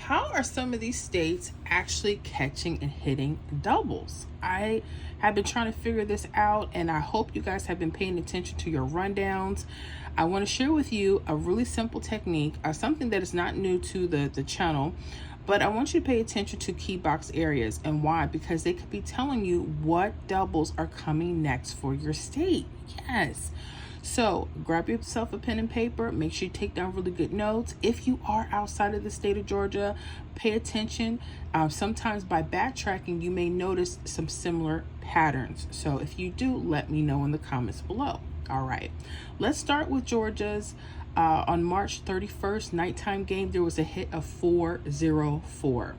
how are some of these states actually catching and hitting doubles? I have been trying to figure this out, and I hope you guys have been paying attention to your rundowns. I want to share with you a really simple technique, something that is not new to the channel, but I want you to pay attention to key box areas. And why? Because they could be telling you what doubles are coming next for your state. Yes. So grab yourself a pen and paper. Make sure you take down really good notes. If you are outside of the state of Georgia, pay attention. Sometimes by backtracking, you may notice some similar patterns. So if you do, let me know in the comments below. All right, let's start with Georgia's. On March 31st, nighttime game, there was a hit of 404.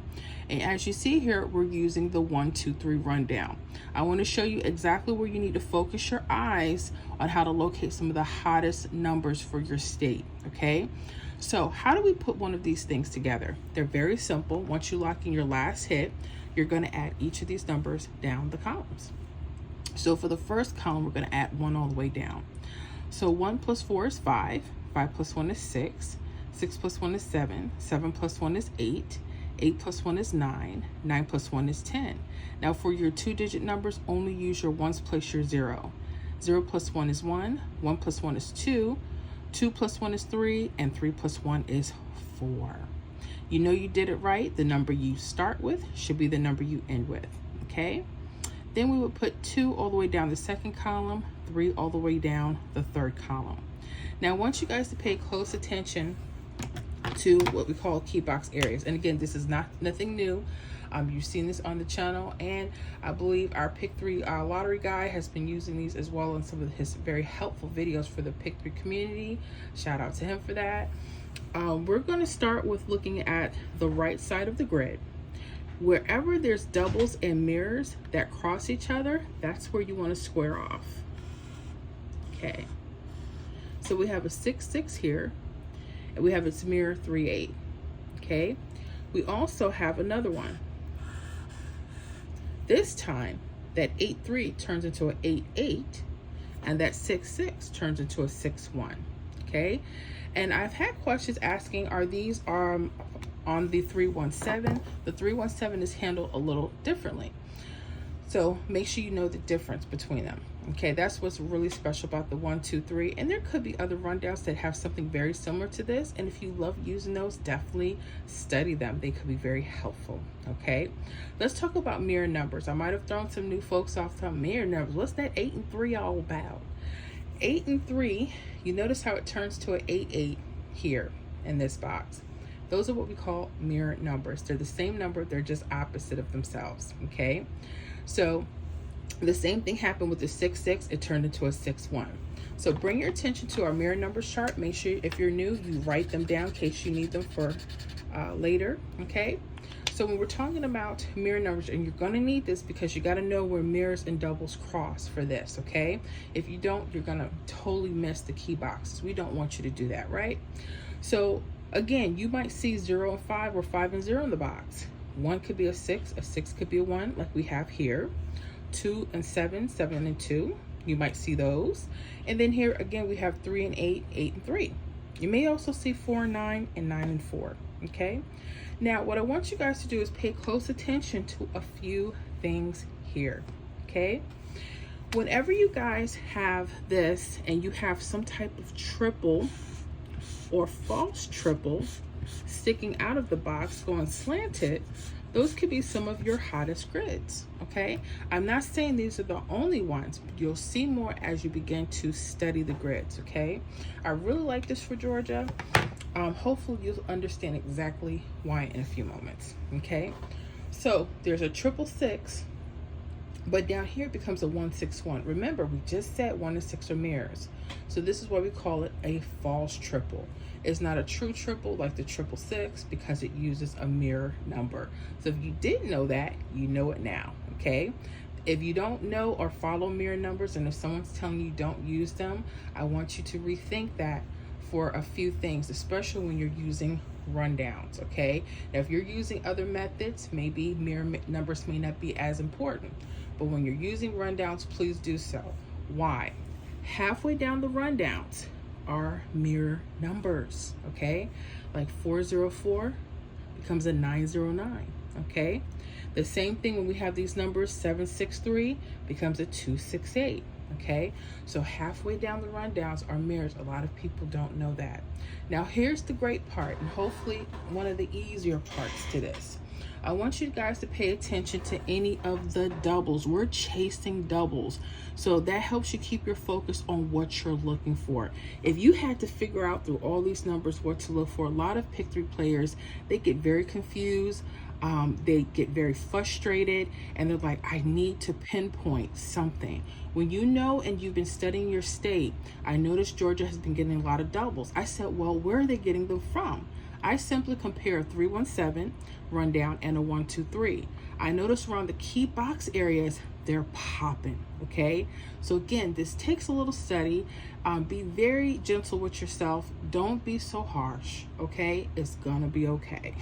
And as you see here, we're using the 1, 2, 3 rundown. I want to show you exactly where you need to focus your eyes on how to locate some of the hottest numbers for your state, okay? So how do we put one of these things together? They're very simple. Once you lock in your last hit, you're going to add each of these numbers down the columns. So for the first column, we're going to add 1 all the way down. So 1 plus 4 is 5. 5 plus 1 is 6. 6 plus 1 is 7. 7 plus 1 is 8. 8 plus 1 is 9. 9 plus 1 is 10. Now for your 2-digit numbers, only use your ones, place your 0. 0 plus 1 is 1. 1 plus 1 is 2. 2 plus 1 is 3. And 3 plus 1 is 4. You know you did it right. The number you start with should be the number you end with, okay? Then we would put 2 all the way down the second column, 3 all the way down the third column. Now I want you guys to pay close attention to what we call key box areas. And again, this is nothing new. You've seen this on the channel, and I believe our Pick 3 lottery guy has been using these as well in some of his very helpful videos for the Pick 3 community. Shout out to him for that. We're going to start with looking at the right side of the grid. Wherever there's doubles and mirrors that cross each other, that's where you want to square off. Okay. So we have a 6, 6 here, and we have its mirror 3, 8. Okay. We also have another one. This time, that 8, 3 turns into an 8, 8, and that 6, 6 turns into a 6, 1. Okay. And I've had questions asking, are these on the 317? The 317 is handled a little differently. So make sure you know the difference between them. Okay, that's what's really special about the 1, 2, 3. And there could be other rundowns that have something very similar to this. And if you love using those, definitely study them. They could be very helpful. Okay, let's talk about mirror numbers. I might have thrown some new folks off to mirror numbers. What's that 8 and 3 all about? 8 and 3, you notice how it turns to an 8, 8 here in this box. Those are what we call mirror numbers. They're the same number, they're just opposite of themselves. Okay, so the same thing happened with the 6, 6. It turned into a 6, 1. So bring your attention to our mirror numbers chart. Make sure if you're new, you write them down in case you need them for later. Okay. So when we're talking about mirror numbers, and you're going to need this because you got to know where mirrors and doubles cross for this. Okay. If you don't, you're going to totally miss the key boxes. We don't want you to do that, right? So again, you might see 0 and 5 or 5 and 0 in the box. 1 could be a 6 could be a 1 like we have here. 2 and 7, 7 and 2. You might see those. And then here again, we have 3 and 8, 8 and 3. You may also see 4 and 9 and 9 and 4. Okay. Now, what I want you guys to do is pay close attention to a few things here. Okay. Whenever you guys have this and you have some type of triple or false triple sticking out of the box going slanted, those could be some of your hottest grids. Okay, I'm not saying these are the only ones, but you'll see more as you begin to study the grids. Okay, I really like this for Georgia. Hopefully you'll understand exactly why in a few moments. Okay, so there's a 666, but down here it becomes a 161. Remember, we just said 1 and 6 are mirrors, so this is why we call it a false triple. It's not a true triple like the 666 because it uses a mirror number. So if you didn't know that, you know it now. Okay, if you don't know or follow mirror numbers, and if someone's telling you don't use them, I want you to rethink that for a few things, especially when you're using rundowns. Okay, now if you're using other methods, maybe mirror numbers may not be as important, but when you're using rundowns, please do so. Why? Halfway down the rundowns are mirror numbers. Okay, like 404 becomes a 909, okay? The same thing when we have these numbers, 763 becomes a 268, okay? So halfway down the rundowns are mirrors. A lot of people don't know that. Now here's the great part, and hopefully one of the easier parts to this. I want you guys to pay attention to any of the doubles. We're chasing doubles. So that helps you keep your focus on what you're looking for. If you had to figure out through all these numbers what to look for, a lot of Pick 3 players, they get very confused. They get very frustrated, and they're like, I need to pinpoint something. When you know and you've been studying your state, I noticed Georgia has been getting a lot of doubles. I said, well, where are they getting them from? I simply compare a 317 rundown and a 123. I notice around the key box areas, they're popping, okay? So again, this takes a little study. Be very gentle with yourself. Don't be so harsh, okay? It's gonna be okay.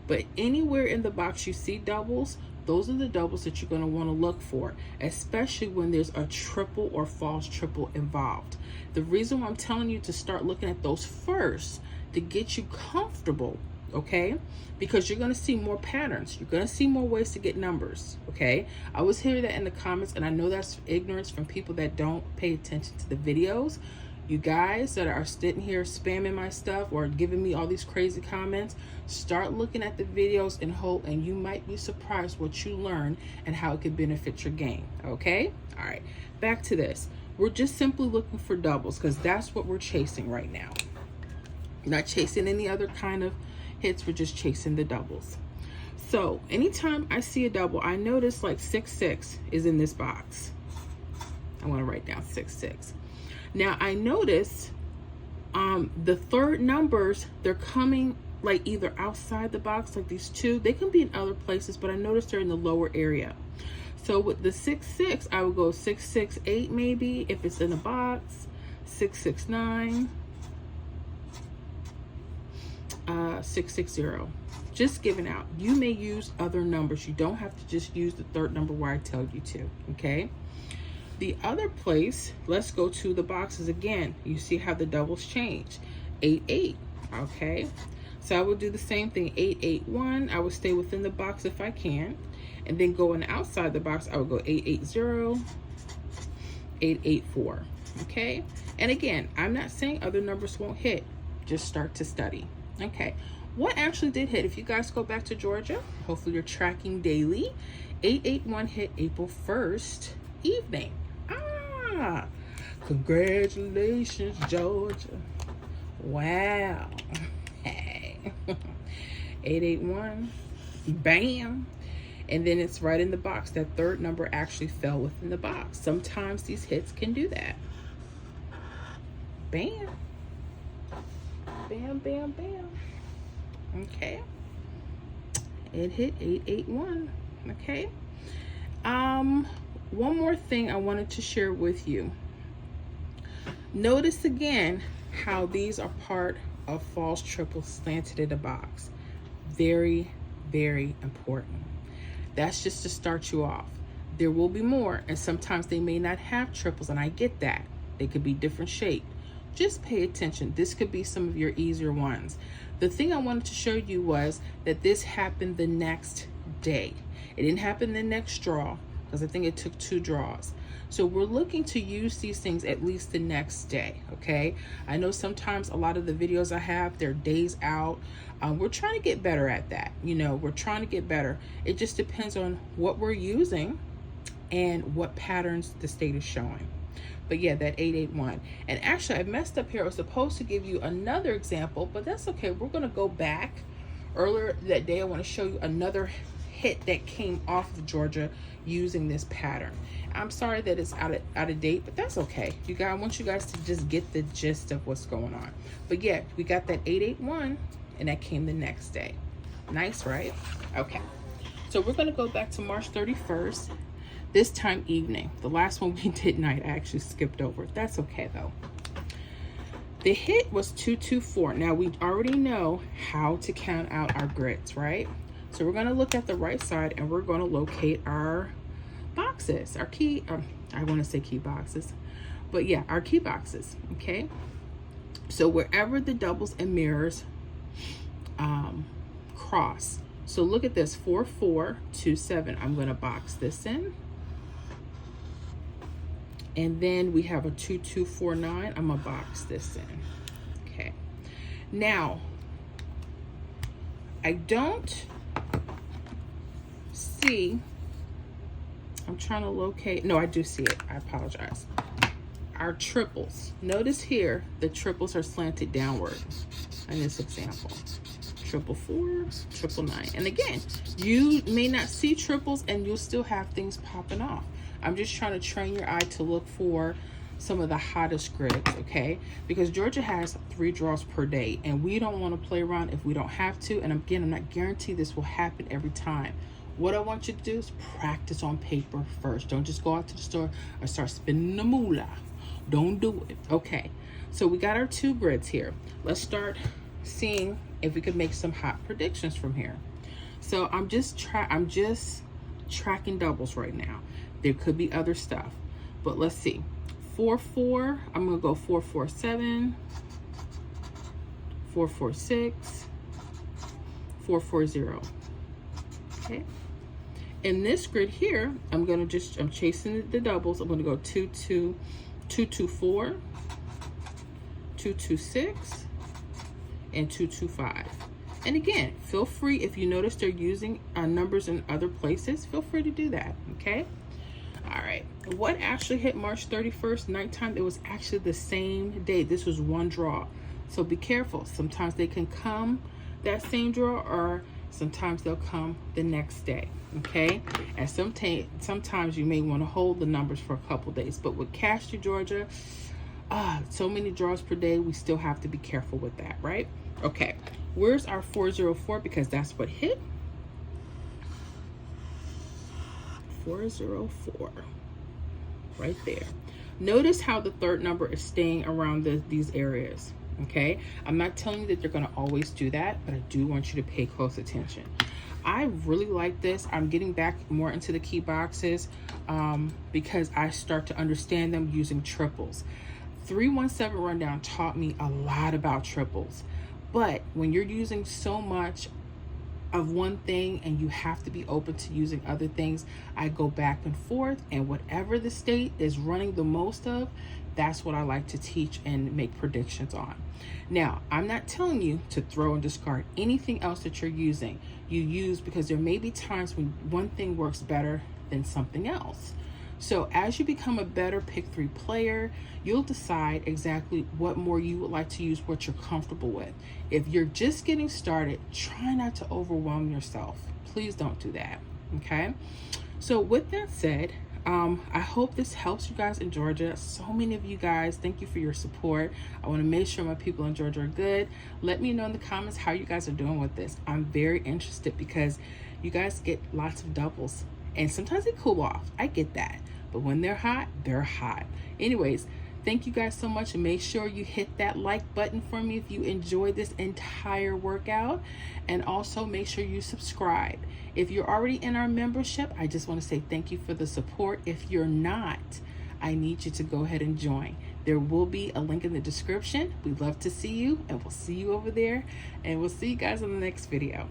But anywhere in the box you see doubles, those are the doubles that you're going to want to look for, especially when there's a triple or false triple involved. The reason why I'm telling you to start looking at those first to get you comfortable, okay? Because you're going to see more patterns. You're going to see more ways to get numbers, okay? I always hear that in the comments, and I know that's ignorance from people that don't pay attention to the videos. You guys that are sitting here spamming my stuff or giving me all these crazy comments, start looking at the videos and you might be surprised what you learn and how it could benefit your game, okay? All right, back to this. We're just simply looking for doubles because that's what we're chasing right now. Not chasing any other kind of hits, we're just chasing the doubles. So anytime I see a double, I notice like 66 is in this box. I want to write down 66. Now I notice the third numbers, they're coming like either outside the box, like these two. They can be in other places, but I notice they're in the lower area. So with the 66, I would go 668 maybe if it's in a box, 669, 660. Just giving out. You may use other numbers. You don't have to just use the third number where I tell you to, okay? The other place, let's go to the boxes again. You see how the doubles change. 88, okay? So I would do the same thing, 881. I would stay within the box if I can. And then going outside the box, I would go 880, 884, okay? And again, I'm not saying other numbers won't hit. Just start to study, okay? What actually did hit, if you guys go back to Georgia, hopefully you're tracking daily, 881 hit April 1st evening. Congratulations, Georgia. Wow. Hey. 881. Bam. And then it's right in the box. That third number actually fell within the box. Sometimes these hits can do that. Bam. Bam, bam, bam. Okay. It hit 881. Okay. One more thing I wanted to share with you. Notice again how these are part of false triples slanted in the box. Very, very important. That's just to start you off. There will be more, and sometimes they may not have triples, and I get that. They could be different shaped. Just pay attention. This could be some of your easier ones. The thing I wanted to show you was that this happened the next day. It didn't happen the next draw, because I think it took 2 draws. So we're looking to use these things at least the next day, okay? I know sometimes a lot of the videos I have, they're days out. We're trying to get better at that. You know, we're trying to get better. It just depends on what we're using and what patterns the state is showing. But yeah, that 881. And actually, I messed up here. I was supposed to give you another example, but that's okay. We're going to go back. Earlier that day, I want to show you another hit that came off of Georgia using this pattern. I'm sorry that it's out of date, but that's okay. You guys, I want you guys to just get the gist of what's going on. But yeah, we got that 881, and that came the next day. Nice, right? Okay. So we're going to go back to March 31st. This time evening. The last one we did night, I actually skipped over. That's okay though. The hit was 224. Now we already know how to count out our grits, right? So we're going to look at the right side and we're going to locate our boxes, our key, I want to say key boxes, but yeah, our key boxes, okay? So wherever the doubles and mirrors cross. So look at this, 4, 4, 2, 7. I'm going to box this in. And then we have a 2, 2, 4, 9. I'm going to box this in. Okay. Now, I don't see, I'm trying to locate, no, I do see it. I apologize. Our triples. Notice here, the triples are slanted downward in this example. 444, 999. And again, you may not see triples and you'll still have things popping off. I'm just trying to train your eye to look for some of the hottest grids, okay? Because Georgia has 3 draws per day and we don't want to play around if we don't have to. And again, I'm not guaranteed this will happen every time. What I want you to do is practice on paper first. Don't just go out to the store and start spending the moolah. Don't do it. Okay, so we got our 2 grids here. Let's start seeing if we could make some hot predictions from here. So I'm just tracking doubles right now. There could be other stuff, but let's see. 4, 4, I'm gonna go 4, 4, 7, 4, 4, 6, 4, 4, 0. Okay. In this grid here, I'm chasing the doubles. I'm gonna go 2, 2, 2, 2, 4, 2, 2, 6, and 2, 2, 5. And again, feel free, if you notice they're using numbers in other places, feel free to do that, okay? All right, what actually hit March 31st nighttime? It was actually the same day. This was one draw. So be careful. Sometimes they can come that same draw, or sometimes they'll come the next day, okay? And sometimes you may want to hold the numbers for a couple days. But with Castro, Georgia, so many draws per day, we still have to be careful with that, right? Okay, where's our 404? Because that's what hit. 404, right there. Notice how the third number is staying around these areas, okay? I'm not telling you that they're gonna always do that, but I do want you to pay close attention. I really like this. I'm getting back more into the key boxes because I start to understand them using triples. 317 rundown taught me a lot about triples, but when you're using so much of one thing and you have to be open to using other things, I go back and forth, and whatever the state is running the most of, that's what I like to teach and make predictions on. Now, I'm not telling you to throw and discard anything else that you're using. You use, because there may be times when one thing works better than something else. So as you become a better pick 3 player, you'll decide exactly what more you would like to use, what you're comfortable with. If you're just getting started, try not to overwhelm yourself. Please don't do that, okay? So with that said, I hope this helps you guys in Georgia. So many of you guys, thank you for your support. I want to make sure my people in Georgia are good. Let me know in the comments how you guys are doing with this. I'm very interested because you guys get lots of doubles and sometimes they cool off. I get that. But when they're hot, they're hot. Anyways, thank you guys so much, and make sure you hit that like button for me if you enjoyed this entire workout, and also make sure you subscribe. If you're already in our membership, I just want to say thank you for the support. If you're not, I need you to go ahead and join. There will be a link in the description. We'd love to see you, and we'll see you over there, and we'll see you guys in the next video.